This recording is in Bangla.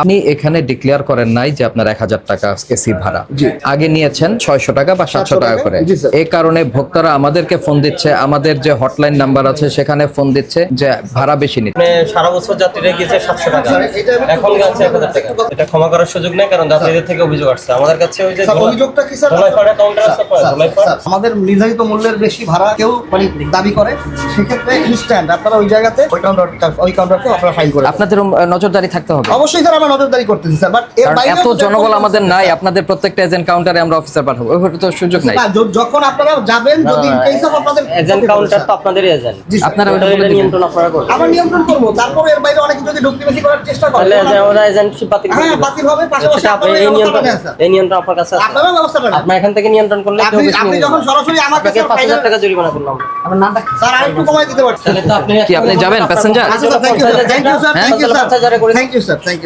আপনি এখানে ডিক্লেয়ার করেন নাই যে আপনার 1000 টাকা এসি ভাড়া, আগে নিয়েছেন 600 টাকা বা 700 টাকা করে। এই কারণে ভোক্তারা আমাদেরকে ফোন দিচ্ছে, আমাদের যে হটলাইন নাম্বার আছে সেখানে ফোন দিচ্ছে যে ভাড়া বেশি নিচ্ছে। সারা বছর যাত্রীরা গিয়েছে 700 টাকা, এখন যাচ্ছে 1000 টাকা। এটা ক্ষমা করার সুযোগ নেই, কারণ যাত্রীদের থেকে অভিযোগ আসছে আমাদের কাছে। ওই যে অভিযোগটা কি স্যার? কাউন্টার আছে, আমাদের নির্ধারিত মূল্যের বেশি ভাড়া কেউ মানে দাবি করে, সেক্ষেত্রে ইনস্ট্যান্ট আপনারা ওই জায়গাতে ওই কাউন্টারকে আপনারা ফাইন করে। আপনাদের নজরদারি থাকতে হবে। অবশ্যই স্যার, আমরা নজরদারি করতেছি স্যার, বাট এর বাইরে এত জনবল আমাদের নাই। আপনাদের প্রত্যেকটা এজেন্ট কাউন্টারে আমরা অফিসার পাঠাবো, ওইভাবে তো সুযোগ নাই। যখন আপনারা যাবেন, যদি ইন কেস অফ আপনাদের এজেন্ট কাউন্টার তো আপনাদেরই এজেন্ট, আপনারা ওটা এটা নিয়ন্ত্রণ আপনারা করবেন। আমরা নিয়ন্ত্রণ করব, তারপর এর বাইরে অনেকে যদি ঢুকতে বেশি করার চেষ্টা করে তাহলে আমরা এজেন্টশিপ বাতিল করব। হ্যাঁ, বাতিল হবে। পাশাপাশি আপনারা এই নিয়ন্ত্রণ আপনার কাছে আছে, আপনারা ব্যবস্থা করেন। আপনারা এখান থেকে নিয়ন্ত্রণ করলে কেউ বেশি আপনি যখন সরাসরি আমাকে 5000 টাকা জরিমানা করলাম। আমার নামটা স্যার আরেকটু কমাই দিতে পারছেন। তাহলে তো আপনি কি আপনি যাবেন প্যাসেঞ্জার? আচ্ছা, thank you sir, thank you sir, thank you sir, thank you sir, thank you.